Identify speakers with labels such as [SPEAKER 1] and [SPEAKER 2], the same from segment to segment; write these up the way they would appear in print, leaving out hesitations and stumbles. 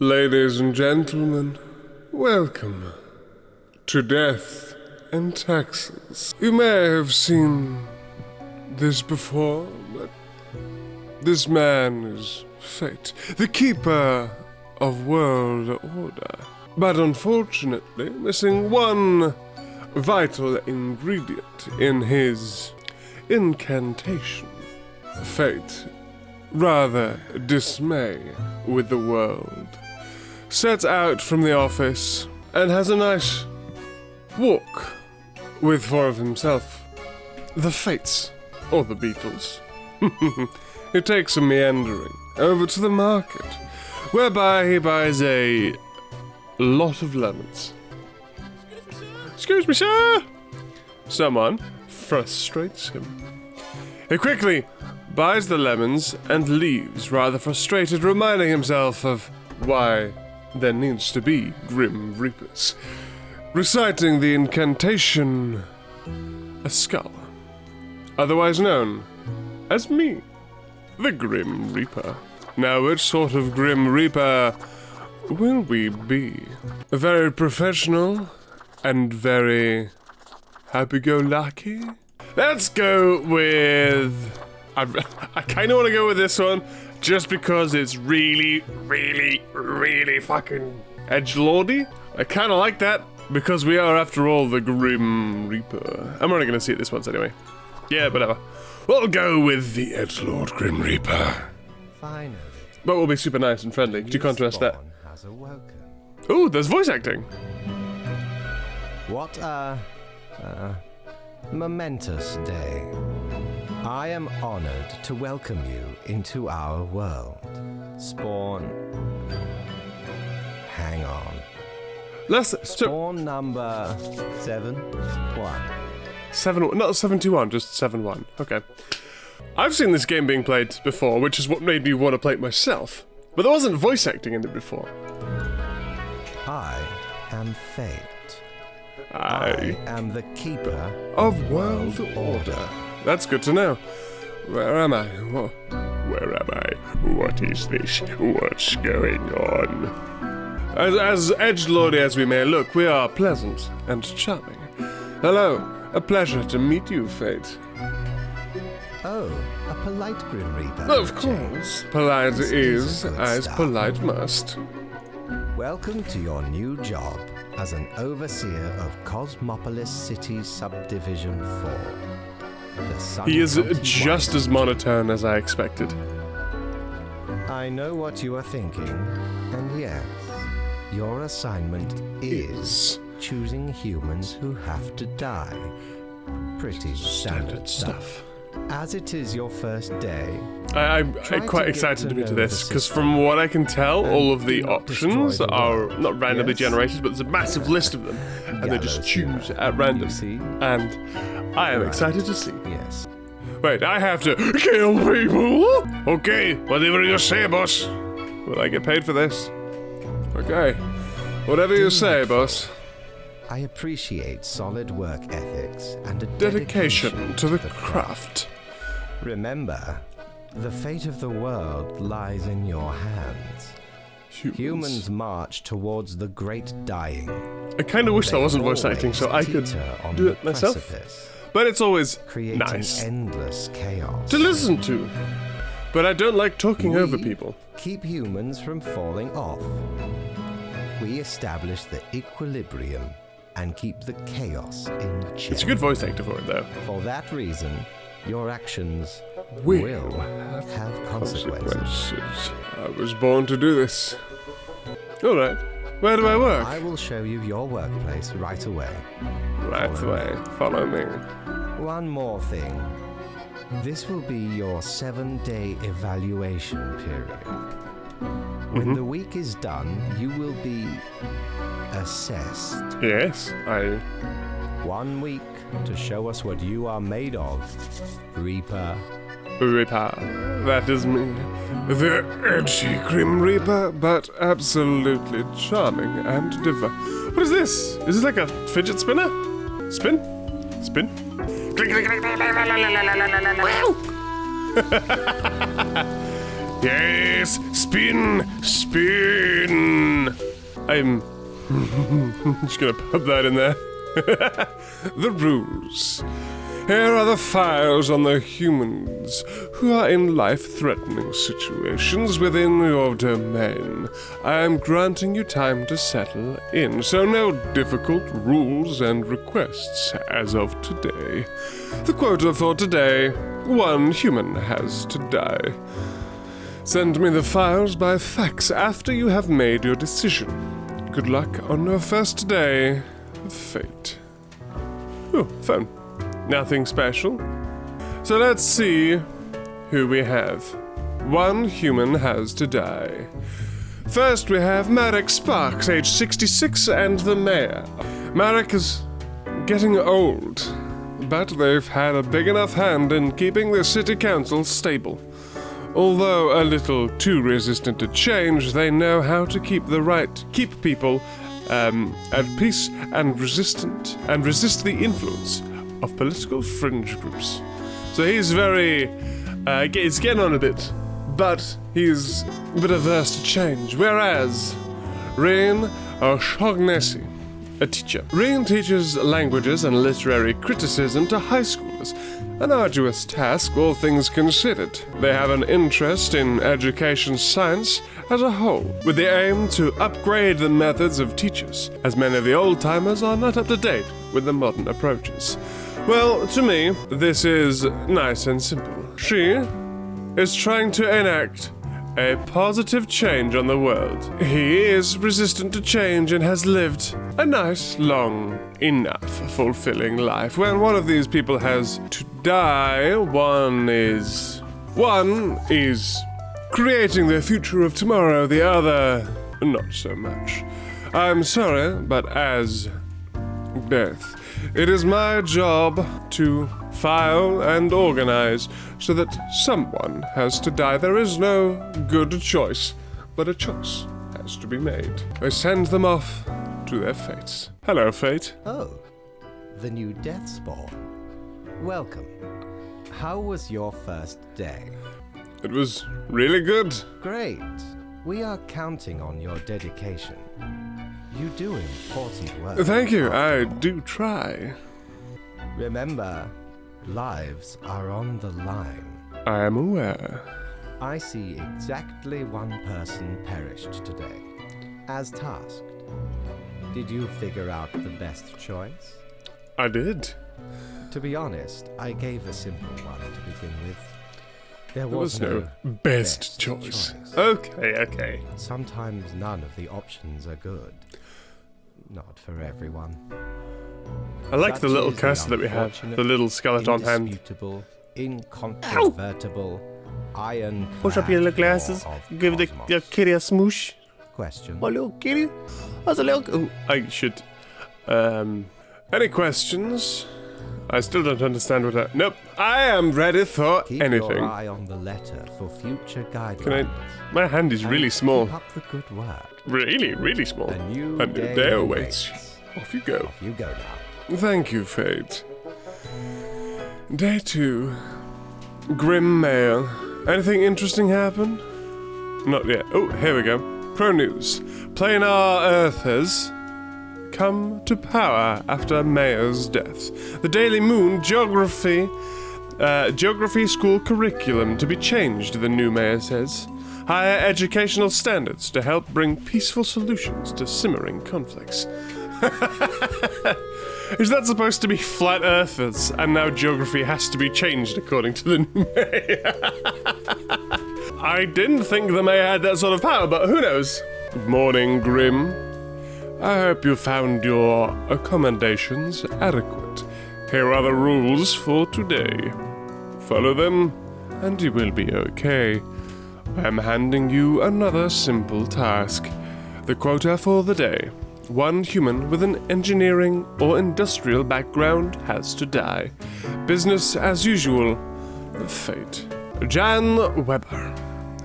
[SPEAKER 1] Ladies and gentlemen, welcome to Death in Texas. You may have seen this before, but this man is Fate, the keeper of world order. But unfortunately, missing one vital ingredient in his incantation. Fate, rather dismay with the world, sets out from the office and has a nice walk with four of himself. The Fates, or the Beatles. He takes a meandering over to the market, whereby he buys a lot of lemons. Excuse me, sir! Someone frustrates him. He quickly buys the lemons and leaves, rather frustrated, reminding himself of why there needs to be Grim Reapers. Reciting the incantation, a skull, otherwise known as me, the Grim Reaper. Now, which sort of Grim Reaper will we be? Very professional and very happy-go-lucky? Let's go with... I kind of want to go with this one, just because it's really fucking edgelordy. I kind of like that, because we are, after all, the Grim Reaper. I'm only going to see it this once anyway. Yeah, whatever. We'll go with the edgelord Grim Reaper.
[SPEAKER 2] Finally.
[SPEAKER 1] But we'll be super nice and friendly, to contrast that.
[SPEAKER 2] Has awoken.
[SPEAKER 1] Ooh, there's voice acting.
[SPEAKER 2] What a momentous day. I am honored to welcome you into our world. Spawn. Hang on. Spawn number 7-1.
[SPEAKER 1] 7, not 71, just 7-1. Okay. I've seen this game being played before, which is what made me want to play it myself. But there wasn't voice acting in it before.
[SPEAKER 2] I am Fate.
[SPEAKER 1] I
[SPEAKER 2] am the keeper
[SPEAKER 1] of world order. That's good to know. Where am I? Where am I? What is this? What's going on? As edgelordy as we may look, we are pleasant and charming. Hello, a pleasure to meet you, Fate.
[SPEAKER 2] Oh, a polite Grim Reaper.
[SPEAKER 1] Of course. Polite is as polite must.
[SPEAKER 2] Welcome to your new job as an overseer of Cosmopolis City Subdivision 4.
[SPEAKER 1] He is just as monotone as I expected.
[SPEAKER 2] I know what you are thinking, and yes, your assignment is choosing humans who have to die. Pretty standard stuff. As it is your first day,
[SPEAKER 1] I'm quite excited to be to this, because from what I can tell, all of the options are not randomly generated, but there's a massive list of them, and they just choose at random. And I am excited to see.
[SPEAKER 2] Yes.
[SPEAKER 1] Wait, I have to kill people? Okay, whatever you say, boss. Will I get paid for this? Okay, whatever you say, boss.
[SPEAKER 2] I appreciate solid work ethics and a
[SPEAKER 1] dedication to the craft.
[SPEAKER 2] Remember, the fate of the world lies in your hands. Humans march towards the great dying.
[SPEAKER 1] I kind of wish that wasn't voice acting, so I could do it myself. But it's always nice
[SPEAKER 2] endless chaos
[SPEAKER 1] to listen to. But I don't like talking over people.
[SPEAKER 2] Keep humans from falling off. We establish the equilibrium and keep the chaos in check.
[SPEAKER 1] It's a good voice actor for it, though.
[SPEAKER 2] For that reason, your actions will have consequences.
[SPEAKER 1] I was born to do this. All right. Where do I work?
[SPEAKER 2] I will show you your workplace right away.
[SPEAKER 1] Right away. Follow me.
[SPEAKER 2] One more thing. This will be your 7-day evaluation period. When the week is done, you will be assessed.
[SPEAKER 1] Yes,
[SPEAKER 2] 1 week to show us what you are made of, Reaper.
[SPEAKER 1] Reaper. That is me. The edgy Grim Reaper, but absolutely charming and What is this? Is this like a fidget spinner? Spin? Spin? Click, click, click, click, wow! Yes, spin, spin. I'm just gonna put that in there. The rules. Here are the files on the humans who are in life-threatening situations within your domain. I am granting you time to settle in, so no difficult rules and requests as of today. The quota for today: 1 human has to die. Send me the files by fax after you have made your decision. Good luck on your first day of fate. Oh, phone. Nothing special. So let's see who we have. 1 human has to die. First we have Marek Sparks, age 66, and the mayor. Marek is getting old, but they've had a big enough hand in keeping the city council stable. Although a little too resistant to change, they know how to keep people at peace and resist the influence of political fringe groups. So he's he's getting on a bit, but he's a bit averse to change. Whereas Rain O'Shaughnessy, a teacher. Rain teaches languages and literary criticism to high schoolers. An arduous task, all things considered. They have an interest in education science as a whole, with the aim to upgrade the methods of teachers, as many of the old-timers are not up to date with the modern approaches. Well, to me, this is nice and simple. She is trying to enact a positive change on the world. He is resistant to change and has lived a nice, long enough, fulfilling life. When one of these people has to die, one is creating the future of tomorrow, the other not so much. I'm sorry, but as death, it is my job to file and organize so that someone has to die. There is no good choice, but a choice has to be made. I send them off to their fates. Hello, Fate.
[SPEAKER 2] Oh, the new Deathspawn. Welcome. How was your first day?
[SPEAKER 1] It was really good.
[SPEAKER 2] Great. We are counting on your dedication. You do important work.
[SPEAKER 1] Thank you, I do try.
[SPEAKER 2] Remember, lives are on the line.
[SPEAKER 1] I am aware.
[SPEAKER 2] I see exactly 1 person perished today, as tasked. Did you figure out the best choice?
[SPEAKER 1] I did.
[SPEAKER 2] To be honest, I gave a simple one to begin with. There
[SPEAKER 1] was no best choice. Okay.
[SPEAKER 2] Sometimes none of the options are good. Not for everyone.
[SPEAKER 1] I like the little cursor that we have, the little skeleton hand.
[SPEAKER 2] Indisputable, incontrovertible, iron.
[SPEAKER 3] Push up your little glasses. Give the kitty a smoosh.
[SPEAKER 2] Question.
[SPEAKER 3] Oh, little kitty. That's a little. Oh,
[SPEAKER 1] I should. Any questions? I still don't understand what Nope. I am ready for
[SPEAKER 2] Keep
[SPEAKER 1] anything.
[SPEAKER 2] your eye on the letter for future guidelines.
[SPEAKER 1] Can I? My hand is really small.
[SPEAKER 2] Keep up the good work.
[SPEAKER 1] Really, really small.
[SPEAKER 2] A new
[SPEAKER 1] day awaits. Off you go.
[SPEAKER 2] Off you go now.
[SPEAKER 1] Thank you, Fate. Day 2. Grim Mail. Anything interesting happen? Not yet. Oh, here we go. Pro News. Planar Earthers come to power after Mayor's death. The Daily Moon Geography school curriculum to be changed, the new mayor says. Higher educational standards to help bring peaceful solutions to simmering conflicts. Is that supposed to be flat earthers, and now geography has to be changed according to the new mayor? I didn't think the mayor had that sort of power, but who knows? Good morning, Grim. I hope you found your accommodations adequate. Here are the rules for today. Follow them, and you will be okay. I am handing you another simple task. The quota for the day. 1 human with an engineering or industrial background has to die. Business as usual. The fate. Jan Weber.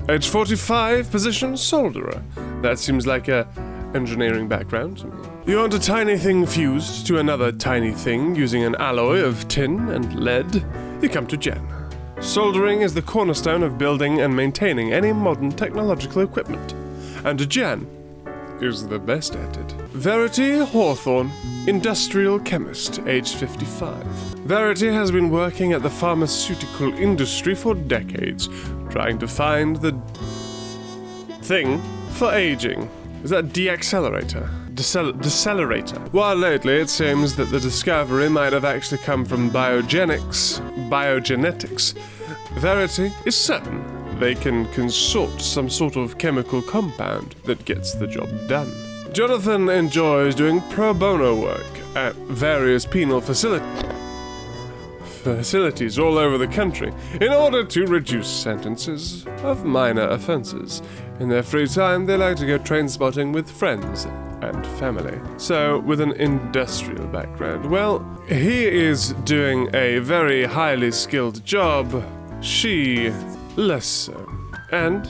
[SPEAKER 1] Age 45, position solderer. That seems like a engineering background to me. You want a tiny thing fused to another tiny thing using an alloy of tin and lead? You come to Jan. Soldering is the cornerstone of building and maintaining any modern technological equipment. And Jan is the best at it. Verity Hawthorne, industrial chemist, aged 55. Verity has been working at the pharmaceutical industry for decades, trying to find the thing for aging. Is that deaccelerator? Decelerator. While lately it seems that the discovery might have actually come from biogenetics, Verity is certain they can consort some sort of chemical compound that gets the job done. Jonathan enjoys doing pro bono work at various penal facilities all over the country in order to reduce sentences of minor offenses. In their free time, they like to go train spotting with friends and family. So, with an industrial background, well, he is doing a very highly skilled job, she less so. And,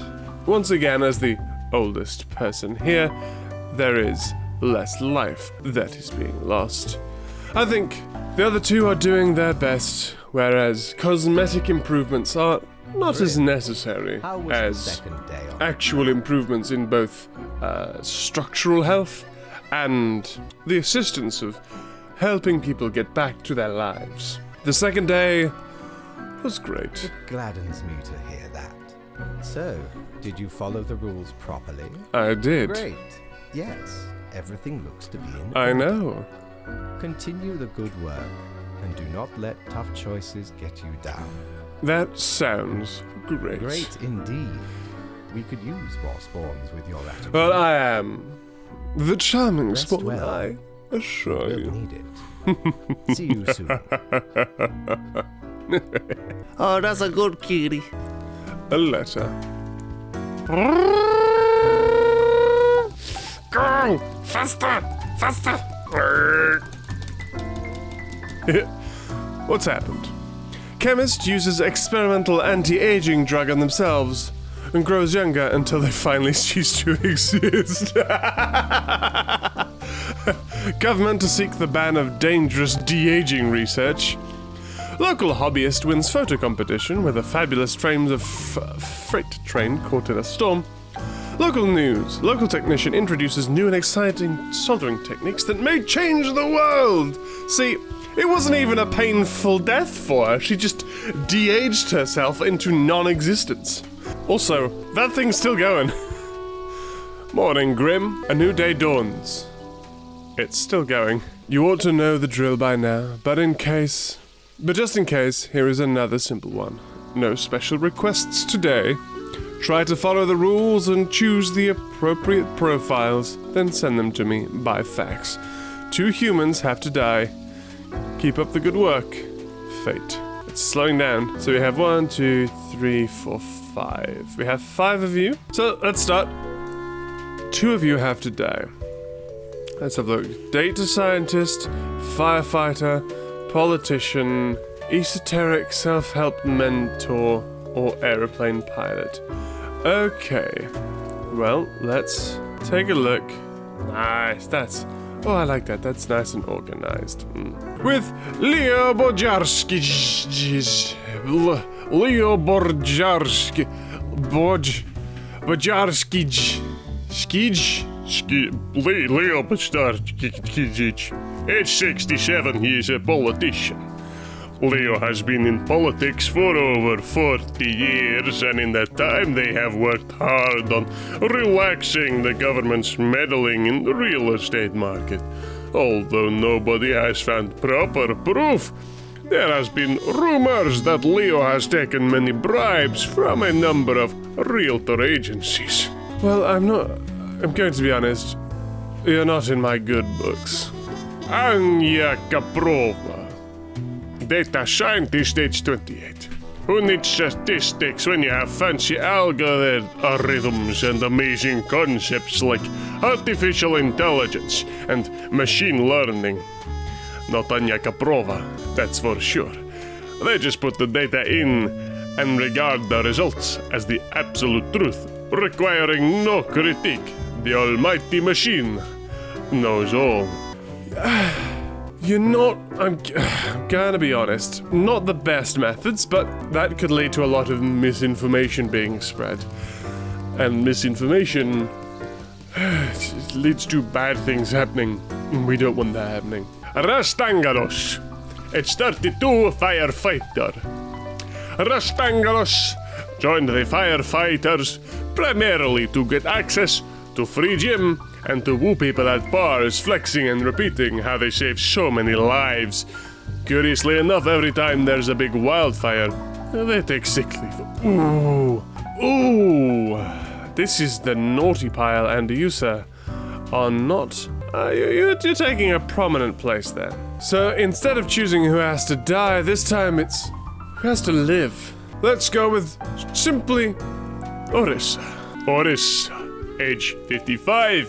[SPEAKER 1] once again, as the oldest person here, there is less life that is being lost. I think the other two are doing their best, whereas cosmetic improvements are not as necessary as actual improvements in both structural health and the assistance of helping people get back to their lives. The second day was great.
[SPEAKER 2] It gladdens me to hear that. So, did you follow the rules properly?
[SPEAKER 1] I did.
[SPEAKER 2] Great. Yes, everything looks to be in
[SPEAKER 1] I
[SPEAKER 2] order.
[SPEAKER 1] know.
[SPEAKER 2] Continue the good work, and do not let tough choices get you down.
[SPEAKER 1] That sounds great.
[SPEAKER 2] Great indeed. We could use more spawns with your attitude.
[SPEAKER 1] Well, I am the charming
[SPEAKER 2] Rest
[SPEAKER 1] spawn,
[SPEAKER 2] well.
[SPEAKER 1] I assure
[SPEAKER 2] We'll
[SPEAKER 1] you.
[SPEAKER 2] need it. See you soon.
[SPEAKER 3] Oh, that's a good kitty.
[SPEAKER 1] A letter.
[SPEAKER 3] Go! Faster! Faster!
[SPEAKER 1] What's happened? Chemist uses experimental anti-aging drug on themselves and grows younger until they finally cease to exist. Government to seek the ban of dangerous de-aging research. Local hobbyist wins photo competition with a fabulous frames of freight train caught in a storm. Local news. Local technician introduces new and exciting soldering techniques that may change the world. See, it wasn't even a painful death for her. She just de-aged herself into non-existence. Also, that thing's still going. Morning, Grim. A new day dawns. It's still going. You ought to know the drill by now, but just in case, here is another simple one. No special requests today. Try to follow the rules and choose the appropriate profiles, then send them to me by fax. 2 humans have to die. Keep up the good work. Fate. It's slowing down. So we have 1, 2, 3, 4, 5. We have 5 of you. So let's start. 2 of you have to die. Let's have a look. Data scientist, firefighter, politician, esoteric self-help mentor, or aeroplane pilot. Okay. Well, let's take a look. Nice. Oh, I like that. That's nice and organized. With Leo Bojarski. Leo Bojarski. Bojarski.
[SPEAKER 4] Leo Bojarski. Age 67, he is a politician. Leo has been in politics for over 40 years, and in that time they have worked hard on relaxing the government's meddling in the real estate market. Although nobody has found proper proof, there has been rumors that Leo has taken many bribes from a number of realtor agencies.
[SPEAKER 1] Well, I'm going to be honest. You're not in my good books.
[SPEAKER 4] Anya Kaprova, data scientist, age 28. Who needs statistics when you have fancy algorithms and amazing concepts like artificial intelligence and machine learning? Not Anya Kaprova, that's for sure. They just put the data in and regard the results as the absolute truth, requiring no critique. The almighty machine knows all.
[SPEAKER 1] I'm gonna be honest, not the best methods, but that could lead to a lot of misinformation being spread. And misinformation
[SPEAKER 4] It leads to bad things happening. We don't want that happening. Rastangalos. It's 32 firefighter. Rastangalos joined the firefighters primarily to get access to free gym and to woo people at bars, flexing and repeating how they saved so many lives. Curiously enough, every time there's a big wildfire, they take sick leave. Ooh. This is the naughty pile, and you, sir, are not... You're taking a prominent place there. So instead of choosing who has to die, this time it's who has to live. Let's go with simply Orissa. Orissa, age 55,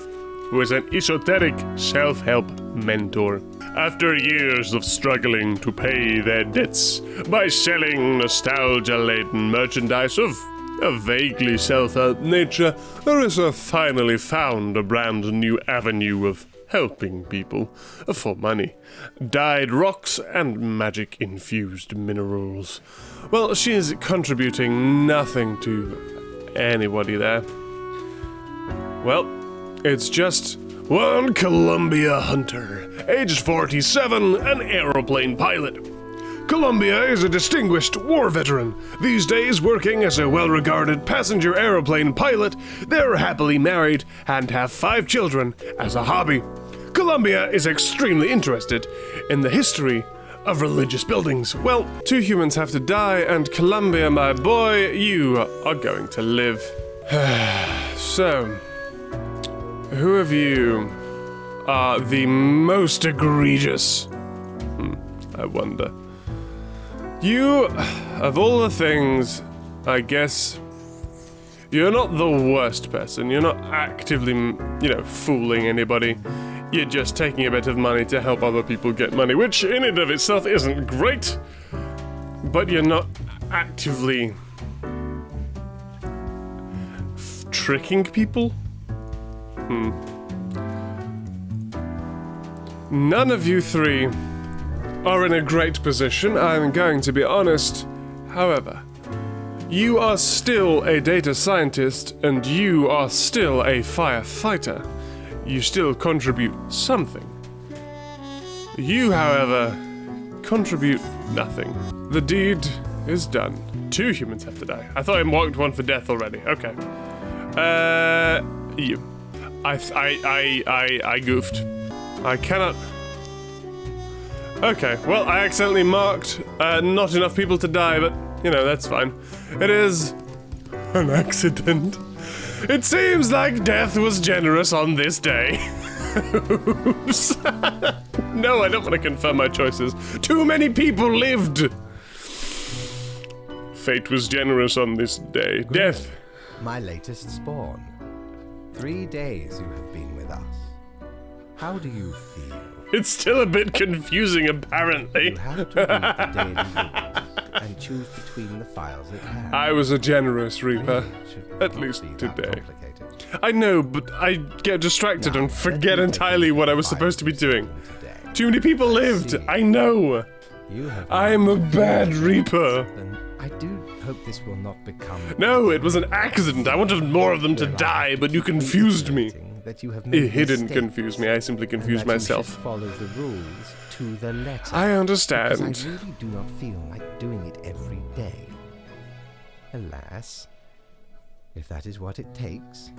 [SPEAKER 4] who is an esoteric self-help mentor. After years of struggling to pay their debts by selling nostalgia-laden merchandise of a vaguely self-help nature, Orissa finally found a brand new avenue of helping people for money. Dyed rocks and magic-infused minerals. Well, she is contributing nothing to anybody there. Well, it's just one Columbia Hunter, aged 47, an aeroplane pilot. Columbia is a distinguished war veteran. These days, working as a well-regarded passenger aeroplane pilot, they're happily married and have 5 children as a hobby. Columbia is extremely interested in the history of religious buildings. Well, 2 humans have to die, and Columbia, my boy, you are going to live. So, who of you are the most egregious? I wonder. You, of all the things, I guess, you're not the worst person. You're not actively, fooling anybody. You're just taking a bit of money to help other people get money, which in and of itself isn't great. But you're not actively tricking people? None of you 3 are in a great position, I'm going to be honest. However, you are still a data scientist and you are still a firefighter. You still contribute something. You, however, contribute nothing. The deed is done. 2 humans have to die. I thought I marked one for death already. Okay. You. I goofed. I cannot... Okay, well, I accidentally marked not enough people to die, but, that's fine. It is an accident. It seems like death was generous on this day. Oops. No, I don't want to confirm my choices. Too many people lived. Fate was generous on this day. Death.
[SPEAKER 2] My latest spawn. 3 days you have been with us. How do you feel?
[SPEAKER 4] It's still a bit confusing, apparently.
[SPEAKER 2] You have to read the daily rules and choose between the files at hand.
[SPEAKER 4] I was a generous Reaper.
[SPEAKER 2] Should
[SPEAKER 4] At
[SPEAKER 2] not
[SPEAKER 4] least
[SPEAKER 2] be that
[SPEAKER 4] today.
[SPEAKER 2] complicated.
[SPEAKER 4] I know, but I get distracted and forget entirely what I was supposed to be doing. Too many people lived. I know.
[SPEAKER 2] You have
[SPEAKER 4] I'm a bad Reaper.
[SPEAKER 2] Then I do hope this will not become...
[SPEAKER 4] No, it was an accident. I wanted more of them to die, but you confused me.
[SPEAKER 2] That you have made
[SPEAKER 4] He didn't
[SPEAKER 2] mistakes,
[SPEAKER 4] confuse me. I simply
[SPEAKER 2] and
[SPEAKER 4] confused
[SPEAKER 2] that you should
[SPEAKER 4] myself.
[SPEAKER 2] follow the rules to the letter.
[SPEAKER 4] I
[SPEAKER 2] Because
[SPEAKER 4] understand.
[SPEAKER 2] I really do not feel like doing it every day. Alas, if that is what it takes.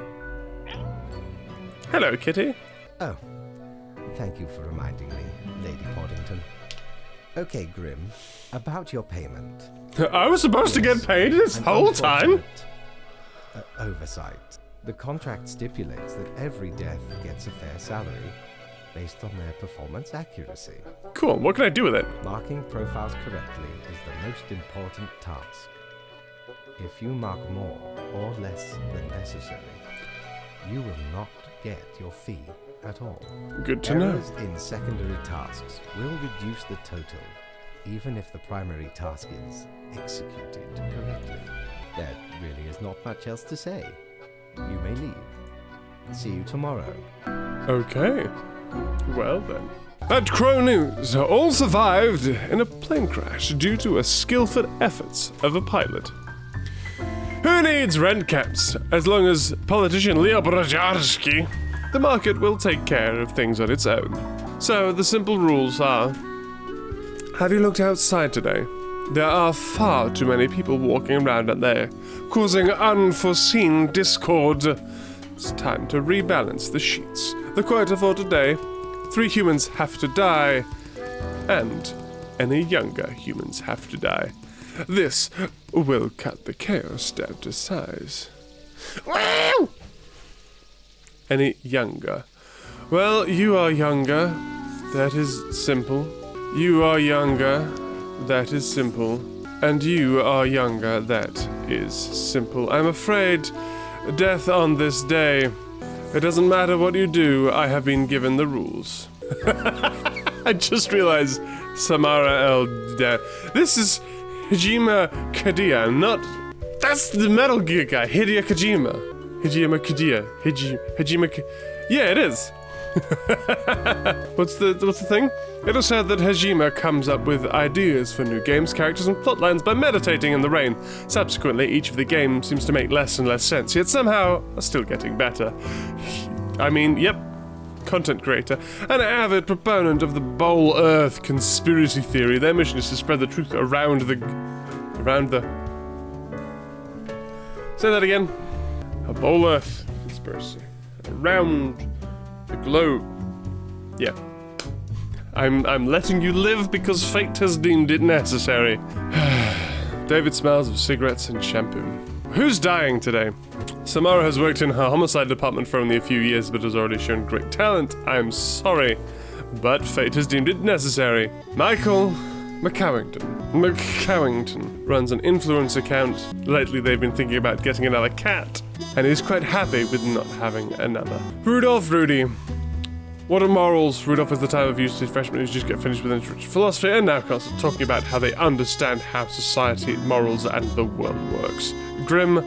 [SPEAKER 4] Hello, Kitty.
[SPEAKER 2] Oh, thank you for reminding me, Lady Poddington. Okay, Grim, about your payment.
[SPEAKER 4] I was supposed to get paid this
[SPEAKER 2] An
[SPEAKER 4] whole time?
[SPEAKER 2] unfortunate, oversight. The contract stipulates that every death gets a fair salary based on their performance accuracy.
[SPEAKER 4] Cool. What can I do with it?
[SPEAKER 2] Marking profiles correctly is the most important task. If you mark more or less than necessary, you will not get your fee at all.
[SPEAKER 4] Good to know.
[SPEAKER 2] Errors in secondary tasks will reduce the total, even if the primary task is executed correctly. There really is not much else to say. You may leave. See you tomorrow.
[SPEAKER 4] Okay. Well then. At Crow News, all survived in a plane crash due to a skillful efforts of a pilot. Who needs rent caps? As long as politician Leo Brzezinski, the market will take care of things on its own. So the simple rules are: have you looked outside today? There are far too many people walking around out there, causing unforeseen discord. It's time to rebalance the sheets. The quota for today: 3 humans have to die, and any younger humans have to die. This will cut the chaos down to size. Wow! Any younger? Well, you are younger. That is simple. You are younger. That is simple. And you are younger. That is simple. I'm afraid death on this day. It doesn't matter what you do. I have been given the rules. I just realized Samara This is Hideo Kojima, not... That's the Metal Gear guy, Hideo Kojima. Yeah, it is. What's the thing? It is said that Hajime comes up with ideas for new games, characters, and plotlines by meditating in the rain. Subsequently, each of the games seems to make less and less sense, yet somehow are still getting better. I mean, yep, content creator, an avid proponent of the Bowl Earth conspiracy theory. Their mission is to spread the truth around the... Say that again. A Bowl Earth conspiracy. Around the globe. Yeah. I'm letting you live because fate has deemed it necessary. David smells of cigarettes and shampoo. Who's dying today? Samara has worked in her homicide department for only a few years, but has already shown great talent. I'm sorry, but fate has deemed it necessary. Michael McCowington runs an influence account. Lately they've been thinking about getting another cat, and he's quite happy with not having another. Rudolph Rudy. What are morals? Rudolph is the type of useless freshman who's just get finished with introduction to philosophy and now constantly talking about how they understand how society, morals, and the world works. Grim,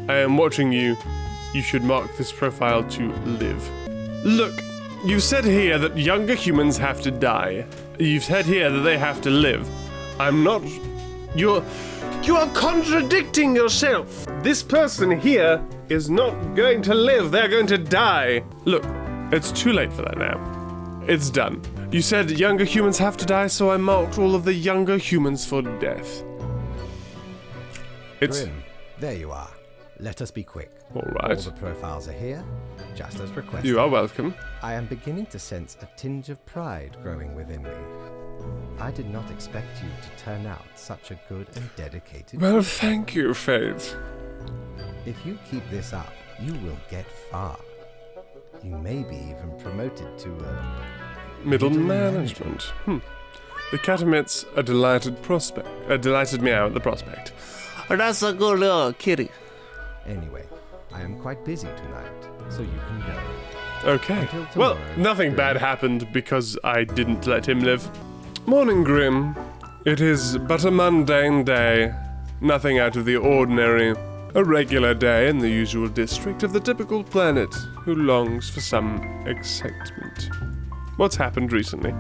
[SPEAKER 4] I am watching you. You should mark this profile to live. Look, you've said here that younger humans have to die. You've said here that they have to live. I'm not... You are contradicting yourself. This person here is not going to live. They're going to die. Look, it's too late for that now. It's done. You said younger humans have to die, so I marked all of the younger humans for death. It's...
[SPEAKER 2] Grim, there you are. Let us be quick.
[SPEAKER 4] All right.
[SPEAKER 2] All the profiles are here, just as requested.
[SPEAKER 4] You are welcome.
[SPEAKER 2] I am beginning to sense a tinge of pride growing within me. I did not expect you to turn out such a good and dedicated...
[SPEAKER 1] Well, thank you, Fate.
[SPEAKER 2] If you keep this up, you will get far. You may be even promoted to
[SPEAKER 1] Middle management. The cat emits a delighted meow at the prospect.
[SPEAKER 3] That's a good little kitty.
[SPEAKER 2] Anyway, I am quite busy tonight, so you can go.
[SPEAKER 1] Okay.
[SPEAKER 2] Until
[SPEAKER 1] Well,
[SPEAKER 2] tomorrow,
[SPEAKER 1] nothing
[SPEAKER 2] Grim.
[SPEAKER 1] bad happened because I didn't let him live. Morning, Grim. It is but a mundane day. Nothing out of the ordinary. A regular day in the usual district of the typical planet who longs for some excitement. What's happened recently?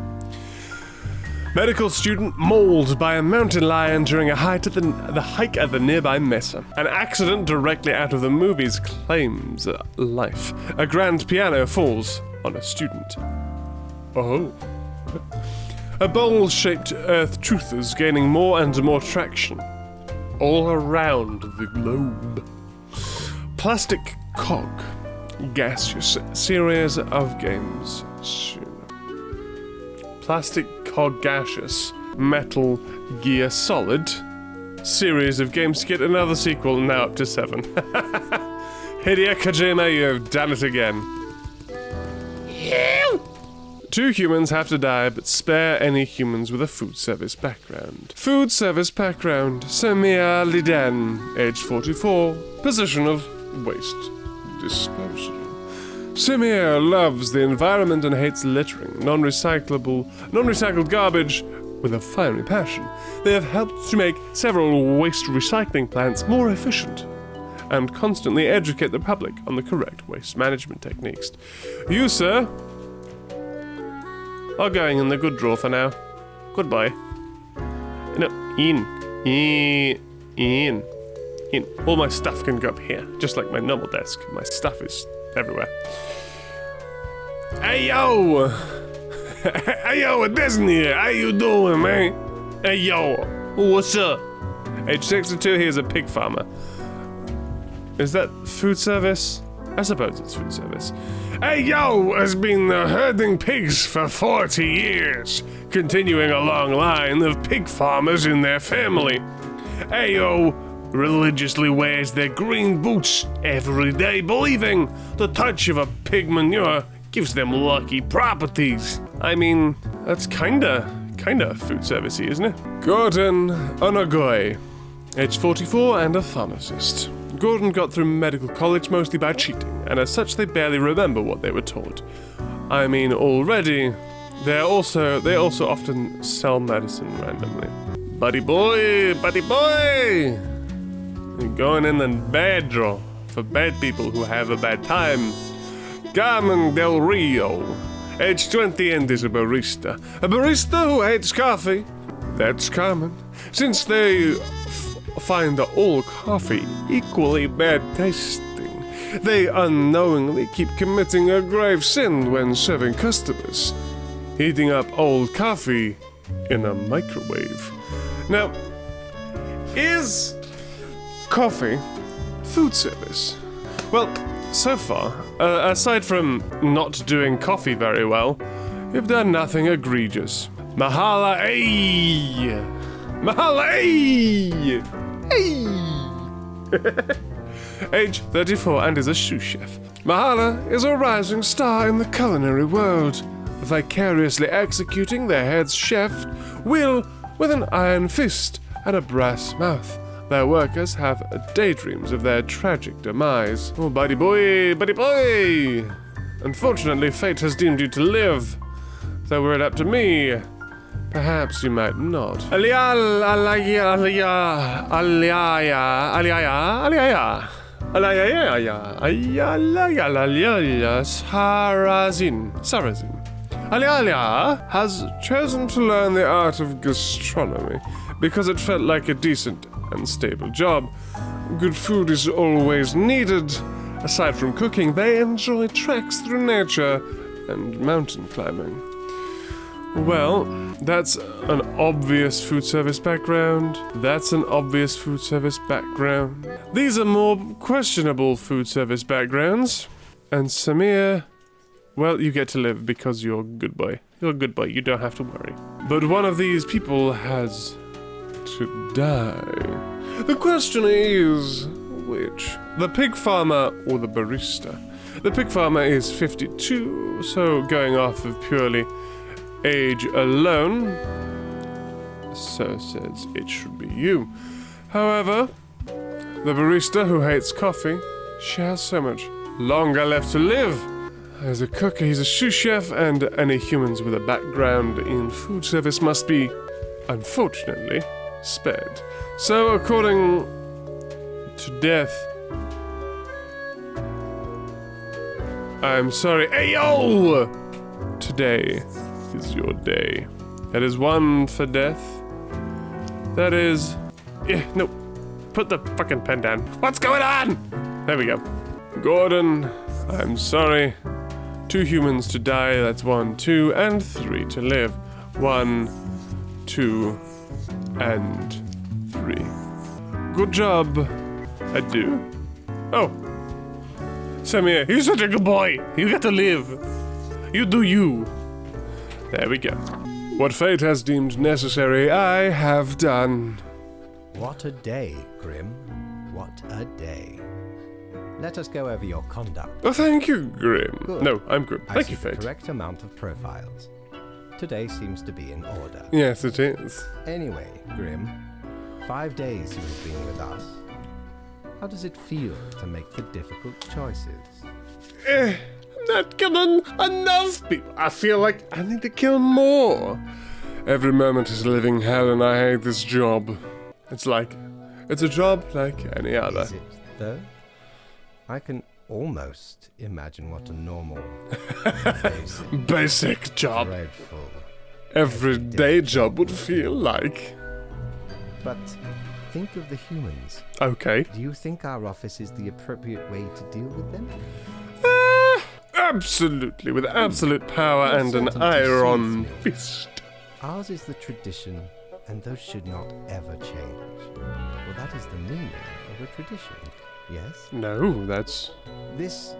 [SPEAKER 1] Medical student mauled by a mountain lion during a hike at the nearby mesa. An accident directly out of the movies claims life. A grand piano falls on a student. Oh. A bowl-shaped Earth truthers gaining more and more traction all around the globe. Plastic cog. Gaseous series of games soon. Plastic cog gaseous. Metal Gear Solid. Series of games to get another sequel, now up to 7. Hideo Kojima, you've done it again. 2 humans have to die, but spare any humans with a food service background. Food service background. Samir Liden, age 44, position of waste disposal. Samir loves the environment and hates littering, non-recycled garbage with a fiery passion. They have helped to make several waste recycling plants more efficient and constantly educate the public on the correct waste management techniques. You, sir, are going in the good drawer for now. Goodbye. No, Ian.
[SPEAKER 4] in. All my stuff can go up here, just like my normal desk. My stuff is everywhere. Hey, yo! Hey, yo, Disney here. How you doing, man? Hey, yo. What's up? Age 62, he is a pig farmer. Is that food service? I suppose it's food service. Hey, yo has been herding pigs for 40 years, continuing a long line of pig farmers in their family. Hey, yo religiously wears their green boots every day, believing the touch of a pig manure gives them lucky properties. I mean, that's kinda food servicey, isn't it?
[SPEAKER 1] Gordon Onagoy, age 44 and a pharmacist. Gordon got through medical college mostly by cheating, and as such they barely remember what they were taught. I mean, already, they also often sell medicine randomly. Buddy boy! You're going in the bad draw for bad people who have a bad time. Carmen Del Rio, age 20 and is a barista. A barista who hates coffee. That's Carmen. Since they find all coffee equally bad tasting, they unknowingly keep committing a grave sin when serving customers, heating up old coffee in a microwave. Now, is coffee food service? Well, so far, aside from not doing coffee very well, you've done nothing egregious. Mahala, ay! Mahala, ay! Age 34 and is a sous chef. Mahala is a rising star in the culinary world, vicariously executing their head chef will with an iron fist and a brass mouth. Their workers have daydreams of their tragic demise. Oh, buddy boy! Unfortunately, fate has deemed you to live. So were it up to me, perhaps you might not. Sarrazin. Alialia has chosen to learn the art of gastronomy because it felt like a decent and stable job. Good food is always needed. Aside from cooking, they enjoy treks through nature and mountain climbing. Well, that's an obvious food service background. These are more questionable food service backgrounds. And Samir, well, you get to live because you're a good boy. You're a good boy, you don't have to worry. But one of these people has to die. The question is, which? The pig farmer or the barista? The pig farmer is 52, so going off of purely age alone, so says it should be you. However, the barista who hates coffee, she has so much longer left to live. As a cook, he's a sous chef, and any humans with a background in food service must be, unfortunately, spared. So, according to death, I'm sorry. Hey, yo! Today is your day. That is one for death. That is... no. Put the fucking pen down. What's going on? There we go. Gordon, I'm sorry. 2 humans to die, that's 1, 2, and 3 to live. 1, 2, and 3. Good job. I do. Oh. Samir, you're such a good boy. You get to live. You do you. There we go. What fate has deemed necessary, I have done.
[SPEAKER 2] What a day, Grim. What a day. Let us go over your conduct.
[SPEAKER 1] Oh, thank you, Grim.
[SPEAKER 2] Good.
[SPEAKER 1] No, I'm Grim.
[SPEAKER 2] I
[SPEAKER 1] Thank
[SPEAKER 2] see
[SPEAKER 1] you,
[SPEAKER 2] the
[SPEAKER 1] Fate.
[SPEAKER 2] correct amount of profiles. Today seems to be in order.
[SPEAKER 1] Yes, it is.
[SPEAKER 2] Anyway, Grim, 5 days you have been with us. How does it feel to make the difficult choices?
[SPEAKER 1] I'm not killing enough people. I feel like I need to kill more. Every moment is a living hell, and I hate this job. It's a job like any other.
[SPEAKER 2] Is it, though? I can almost imagine what a normal,
[SPEAKER 1] Basic job.
[SPEAKER 2] dreadful...
[SPEAKER 1] Everyday job would feel like.
[SPEAKER 2] But Think of the humans.
[SPEAKER 4] Okay.
[SPEAKER 2] Do you think our office is the appropriate way to deal with them?
[SPEAKER 4] Absolutely, with absolute power and an iron fist.
[SPEAKER 2] Ours is the tradition, and those should not ever change. For that is the meaning of a tradition, yes?
[SPEAKER 4] No, that's...
[SPEAKER 2] This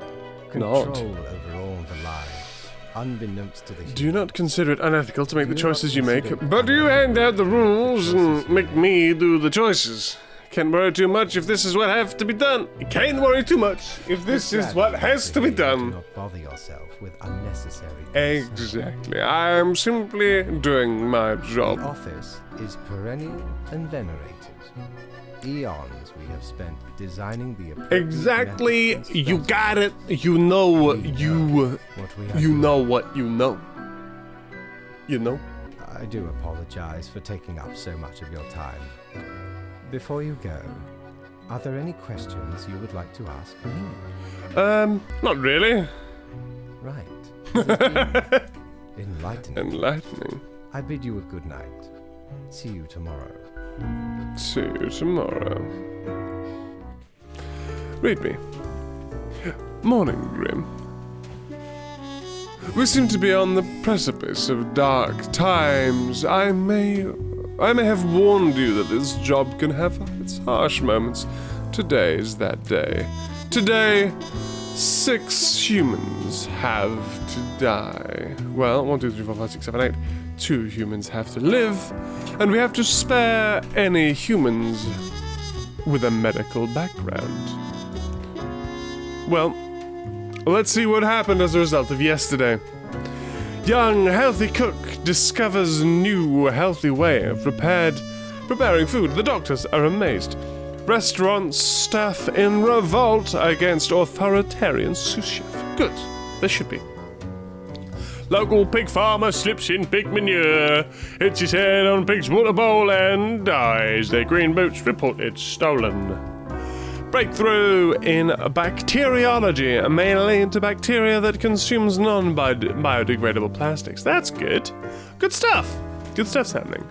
[SPEAKER 4] Not.
[SPEAKER 2] control over all the lives, unbeknownst to the
[SPEAKER 4] Do you not consider it unethical to make the
[SPEAKER 2] Do you not
[SPEAKER 4] choices you make?
[SPEAKER 2] consider it
[SPEAKER 4] But you hand out the rules and
[SPEAKER 2] Choices.
[SPEAKER 4] make me do the choices. Can't worry too much if this is what has to be done. Can't worry too much if this is what has to be
[SPEAKER 2] Do
[SPEAKER 4] done.
[SPEAKER 2] not bother yourself with unnecessary
[SPEAKER 4] Exactly. I'm simply doing my
[SPEAKER 2] The
[SPEAKER 4] job.
[SPEAKER 2] office is perennial and venerated. Eons we have spent designing the appropriate
[SPEAKER 4] Exactly.
[SPEAKER 2] methods and
[SPEAKER 4] You got it. You know you...
[SPEAKER 2] what we are
[SPEAKER 4] You
[SPEAKER 2] doing.
[SPEAKER 4] know what you know. You know?
[SPEAKER 2] I do apologize for taking up so much of your time. Before you go, are there any questions you would like to ask me?
[SPEAKER 4] Not really.
[SPEAKER 2] Right. Enlightening.
[SPEAKER 4] Enlightening.
[SPEAKER 2] I bid you a good night. See you tomorrow.
[SPEAKER 4] See you tomorrow. Read me. Morning, Grim. We seem to be on the precipice of dark times. I may have warned you that this job can have its harsh moments. Today is that day. Today, 6 humans have to die. Well, 1, 2, 3, 4, 5, 6, 7, 8. 2 humans have to live, and we have to spare any humans with a medical background. Well, let's see what happened as a result of yesterday. Young, healthy cook discovers new, healthy way of preparing food. The doctors are amazed. Restaurant staff in revolt against authoritarian sous chef. Good. They should be. Local pig farmer slips in pig manure, hits his head on pig's water bowl and dies. Their green boots reported stolen. Breakthrough in bacteriology, mainly into bacteria that consumes non-biodegradable plastics. That's good. Good stuff. Good stuff's happening.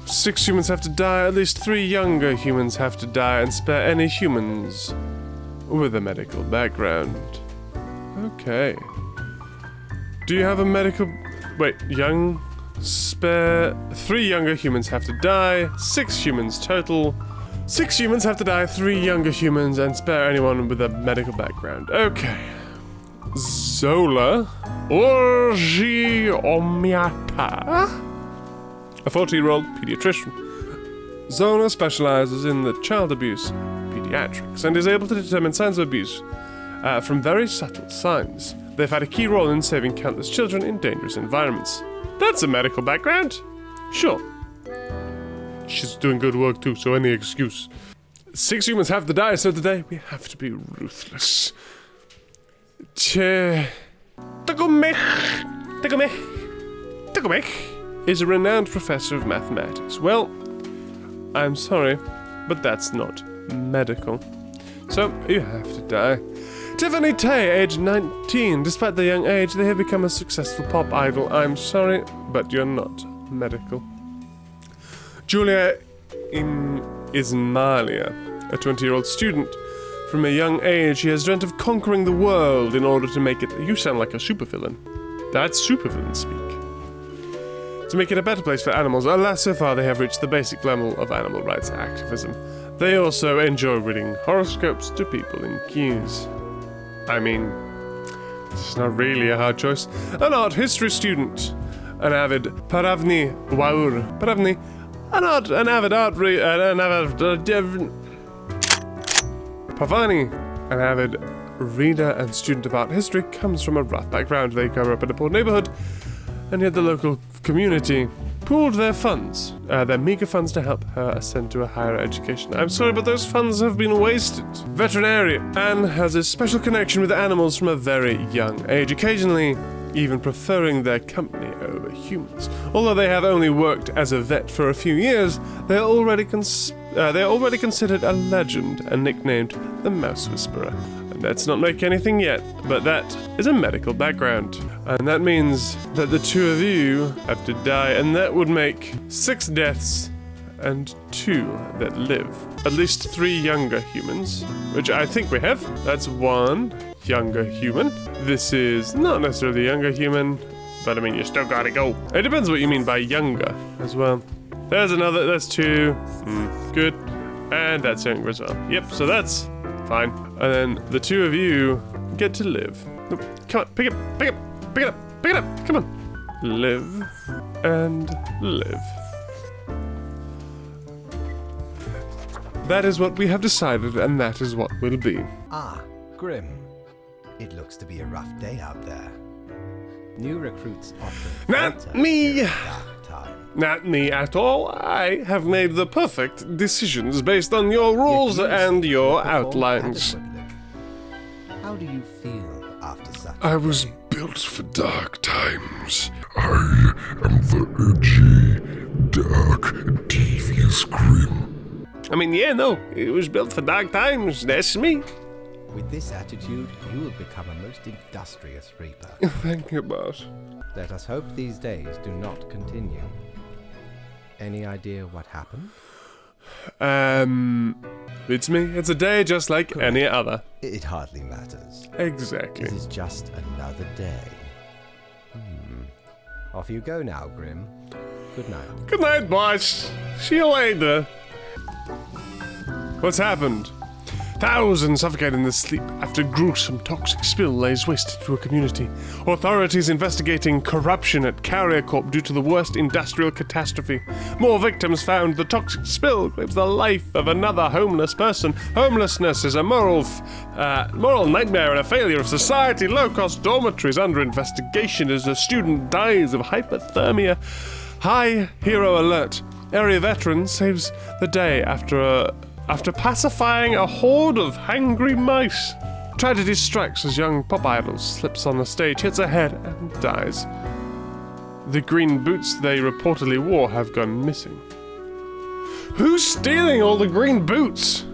[SPEAKER 4] 6 humans have to die, at least 3 younger humans have to die, and spare any humans with a medical background. Okay. Do you have a medical... Wait, spare 3 younger humans have to die, 6 humans total. 6 humans have to die, 3 younger humans, and spare anyone with a medical background. Okay. Zola Orgiomiata, a 40-year-old pediatrician. Zola specializes in the child abuse pediatrics and is able to determine signs of abuse from very subtle signs. They've had a key role in saving countless children in dangerous environments. That's a medical background. Sure. She's doing good work too, so any excuse. 6 humans have to die, so today we have to be ruthless. Tagomech is a renowned professor of mathematics. Well, I'm sorry, but that's not medical. So, you have to die. Tiffany Tay, age 19. Despite their young age, they have become a successful pop idol. I'm sorry, but you're not medical. Julia Ismalia, a 20-year-old student. From a young age, she has dreamt of conquering the world in order to make it... You sound like a supervillain. That's supervillain speak. To make it a better place for animals. Alas, so far they have reached the basic level of animal rights activism. They also enjoy reading horoscopes to people in queues. I mean, it's not really a hard choice. An art history student. An avid Paravni Waur. Paravni. An avid art Pavani, an avid reader and student of art history, comes from a rough background. They grew up in a poor neighborhood, and yet the local community pooled their funds, their meager funds, to help her ascend to a higher education. I'm sorry, but those funds have been wasted. Veterinarian. Anne has a special connection with animals from a very young age, occasionally even preferring their company over humans. Although they have only worked as a vet for a few years, they are already considered a legend and nicknamed the Mouse Whisperer. A Let's not make anything yet, but that is a medical background. And that means that the two of you have to die, and that would make 6 deaths and 2 that live. At least 3 younger humans, which I think we have. That's 1 younger human. This is not necessarily a younger human, but I mean, you still gotta go. It depends what you mean by younger as well. There's another, that's 2. Good. And that's younger as well. Yep, so that's fine. And then the 2 of you get to live. Come on, pick it up, come on. Live and live. That is what we have decided, and that is what will be.
[SPEAKER 2] Ah, Grim. It looks to be a rough day out there. New recruits often
[SPEAKER 4] Not
[SPEAKER 2] falter
[SPEAKER 4] me.
[SPEAKER 2] during dark time.
[SPEAKER 4] Not me at all. I have made the perfect decisions based on your rules
[SPEAKER 2] Yet you
[SPEAKER 4] and your
[SPEAKER 2] perform
[SPEAKER 4] outlines.
[SPEAKER 2] adequately. How do you feel after such
[SPEAKER 1] I
[SPEAKER 2] a
[SPEAKER 1] was
[SPEAKER 2] day?
[SPEAKER 1] built for dark times. I am the edgy, dark, devious Grim.
[SPEAKER 4] I mean, yeah, no, it was built for dark times. That's me.
[SPEAKER 2] With this attitude, you will become a most industrious reaper.
[SPEAKER 1] Thank you, boss.
[SPEAKER 2] Let us hope these days do not continue. Any idea what happened?
[SPEAKER 4] It's me. It's a day just like any other.
[SPEAKER 2] It hardly matters.
[SPEAKER 4] Exactly.
[SPEAKER 2] It is just another day. Off you go now, Grim. Good night.
[SPEAKER 4] Good night, boss. See you later. What's happened? Thousands suffocate in their sleep after gruesome toxic spill lays waste to a community. Authorities investigating corruption at Carrier Corp due to the worst industrial catastrophe. More victims found. The toxic spill claims the life of another homeless person. Homelessness is a moral nightmare and a failure of society. Low-cost dormitories under investigation as a student dies of hypothermia. High hero alert. Area veteran saves the day after pacifying a horde of hangry mice. Tragedy strikes as young pop idol slips on the stage, hits her head, and dies. The green boots they reportedly wore have gone missing. Who's stealing all the green boots?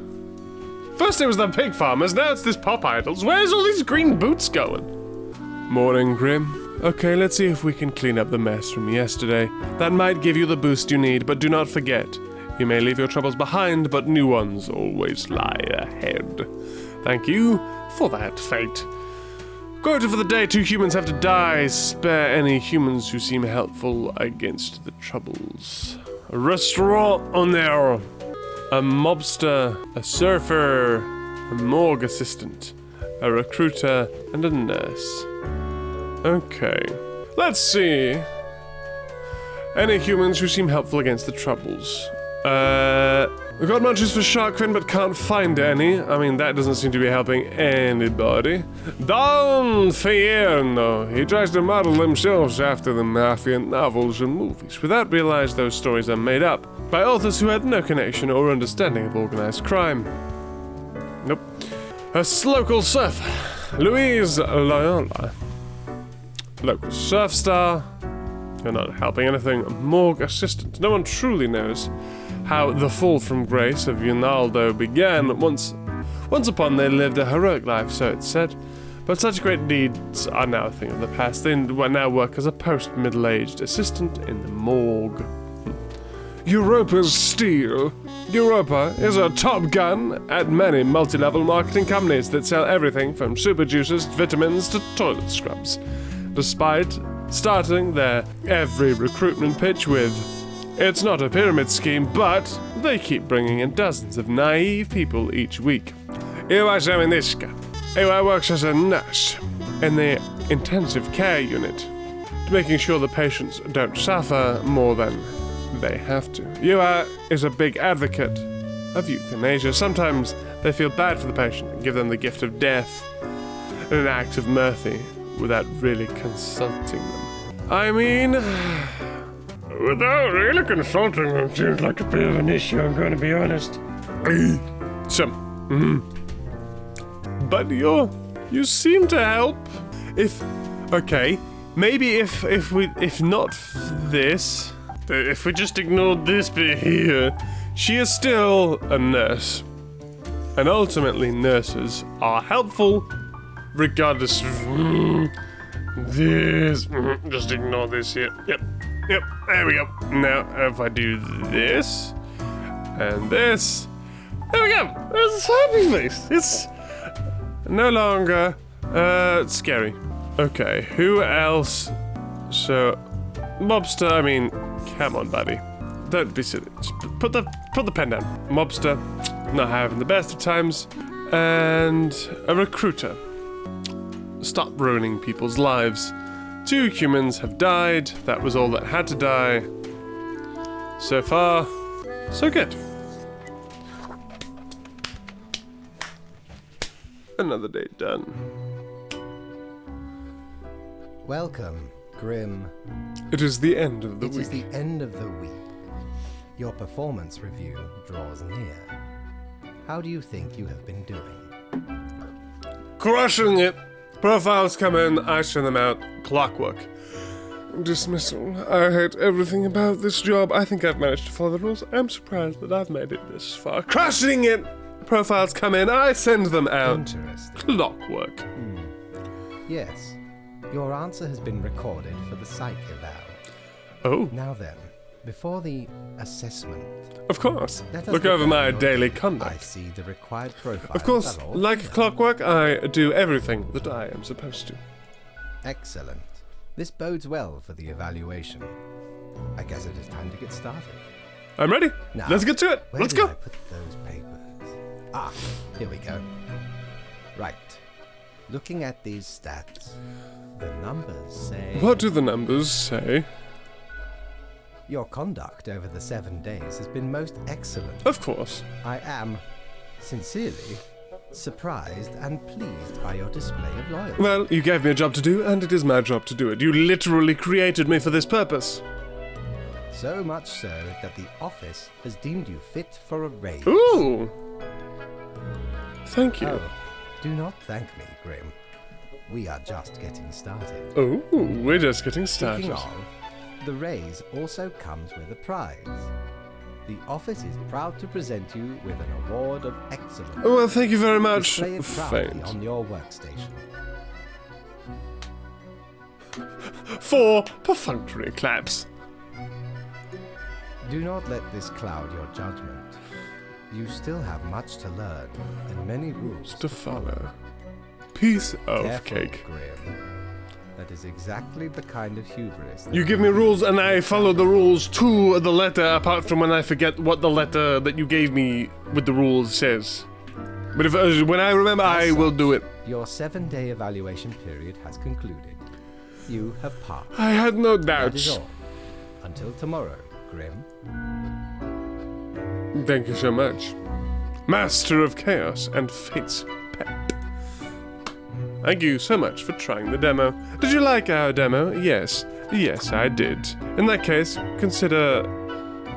[SPEAKER 4] First it was the pig farmers, now it's this pop idols. Where's all these green boots going? Morning, Grim. Okay, let's see if we can clean up the mess from yesterday. That might give you the boost you need, but do not forget. You may leave your troubles behind, but new ones always lie ahead. Thank you for that, fate. Quota for the day, 2 humans have to die. Spare any humans who seem helpful against the troubles. A restaurant owner, a mobster, a surfer, a morgue assistant, a recruiter, and a nurse. Okay, let's see. Any humans who seem helpful against the troubles. We got munchies for Sharkfin, but can't find any. I mean, that doesn't seem to be helping anybody. Don Fierno. He tries to model himself after the mafia novels and movies, without realizing those stories are made up by authors who had no connection or understanding of organized crime. Nope. A local surfer, Louise Loyola. Local surf star. You're not helping anything. Morgue assistant. No one truly knows how the fall from grace of Ronaldo began. Once upon they lived a heroic life, so it's said. But such great deeds are now a thing of the past. They now work as a post-middle-aged assistant in the morgue.
[SPEAKER 1] Europa's Steel.
[SPEAKER 4] Europa is a top gun at many multi-level marketing companies that sell everything from super juices, vitamins to toilet scrubs. Despite starting their every recruitment pitch with, "It's not a pyramid scheme," but they keep bringing in dozens of naive people each week. Iwa Zaminiska. Iwa works as a nurse in the intensive care unit, making sure the patients don't suffer more than they have to. Iwa is a big advocate of euthanasia. Sometimes they feel bad for the patient and give them the gift of death in an act of mercy without really consulting them. I mean, without really consulting them seems like a bit of an issue, I'm going to be honest. But you seem to help. Maybe if not this, if we just ignored this bit here, she is still a nurse. And ultimately, nurses are helpful, regardless of this. Just ignore this here. Yep, there we go. Now, if I do this, and this, there we go. It's a happy face. It's no longer scary. Okay, who else? So, Mobster, I mean, come on, buddy. Don't be silly. Just put the pen down. Mobster, not having the best of times. And a recruiter. Stop ruining people's lives. 2 humans have died. That was all that had to die. So far, so good. Another day done.
[SPEAKER 2] Welcome, Grim.
[SPEAKER 1] It is the end of the
[SPEAKER 2] It
[SPEAKER 1] week.
[SPEAKER 2] is the end of the week. Your performance review draws near. How do you think you have been doing?
[SPEAKER 1] Crushing it! Profiles come in, I send them out. Clockwork. Dismissal. I hate everything about this job. I think I've managed to follow the rules. I'm surprised that I've made it this far. Crushing it! Profiles come in, I send them out.
[SPEAKER 2] Interesting.
[SPEAKER 1] Clockwork.
[SPEAKER 2] Yes. Your answer has been recorded for the psych eval.
[SPEAKER 1] Oh,
[SPEAKER 2] Now then, before the assessment,
[SPEAKER 1] of course.
[SPEAKER 2] let us
[SPEAKER 1] Look
[SPEAKER 2] look
[SPEAKER 1] over
[SPEAKER 2] at
[SPEAKER 1] my
[SPEAKER 2] your-
[SPEAKER 1] daily
[SPEAKER 2] I
[SPEAKER 1] conduct.
[SPEAKER 2] see the required profile.
[SPEAKER 1] Of course, like clockwork, I do everything that I am supposed to.
[SPEAKER 2] Excellent. This bodes well for the evaluation. I guess it is time to get started.
[SPEAKER 1] I'm ready.
[SPEAKER 2] Now,
[SPEAKER 1] Let's get to it.
[SPEAKER 2] Where
[SPEAKER 1] Let's
[SPEAKER 2] did
[SPEAKER 1] go.
[SPEAKER 2] I put those papers? Ah, here we go. Right. Looking at these stats, the numbers say...
[SPEAKER 1] What do the numbers say?
[SPEAKER 2] Your conduct over the 7 days has been most excellent.
[SPEAKER 1] Of course.
[SPEAKER 2] I am, sincerely, surprised and pleased by your display of loyalty.
[SPEAKER 1] Well, you gave me a job to do, and it is my job to do it. You literally created me for this purpose.
[SPEAKER 2] So much so that the office has deemed you fit for a raise.
[SPEAKER 1] Ooh. Thank you.
[SPEAKER 2] Oh, do not thank me, Grim. We are just getting started.
[SPEAKER 1] Oh, we're just getting started.
[SPEAKER 2] Speaking of, the raise also comes with a prize. The office is proud to present you with an award of excellence.
[SPEAKER 1] Oh, well, thank you very much,
[SPEAKER 2] Display it proudly
[SPEAKER 1] Faint.
[SPEAKER 2] on your workstation.
[SPEAKER 1] 4 perfunctory claps.
[SPEAKER 2] Do not let this cloud your judgment. You still have much to learn and many rules
[SPEAKER 1] To follow. Piece of
[SPEAKER 2] Careful,
[SPEAKER 1] cake.
[SPEAKER 2] Grim. That is exactly the kind of hubris that
[SPEAKER 1] You give me rules, and I follow the rules to the letter, apart from when I forget what the letter that you gave me with the rules says. But if when I remember, I will do it.
[SPEAKER 2] Your 7-day evaluation period has concluded. You have passed.
[SPEAKER 1] I had no
[SPEAKER 2] That is
[SPEAKER 1] doubts.
[SPEAKER 2] all. Until tomorrow, Grim.
[SPEAKER 1] Thank you so much. Master of Chaos and Fate's Pet. Thank you so much for trying the demo. Did you like our demo? Yes. Yes, I did. In that case, consider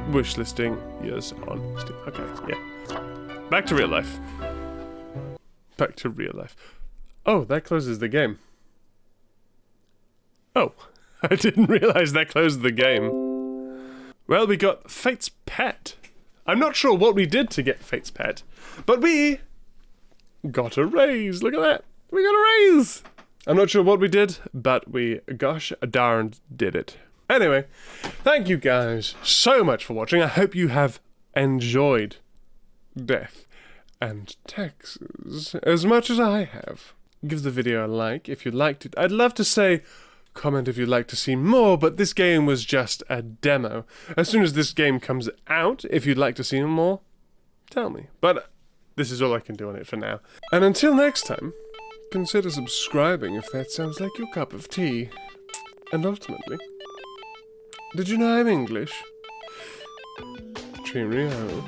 [SPEAKER 1] wishlisting yours on Steam. Okay, yeah. Back to real life. Back to real life. Oh, that closes the game. Oh, I didn't realize that closed the game. Well, we got Fate's Pet. I'm not sure what we did to get Fate's Pet, but we got a raise. Look at that. We got a raise. I'm not sure what we did, but we gosh darn did it. Anyway, thank you guys so much for watching. I hope you have enjoyed Death and Taxes as much as I have. Give the video a like if you liked it. I'd love to say comment if you'd like to see more, but this game was just a demo. As soon as this game comes out, if you'd like to see more, tell me. But this is all I can do on it for now. And until next time, consider subscribing if that sounds like your cup of tea. And ultimately, did you know I'm English? Cheerio.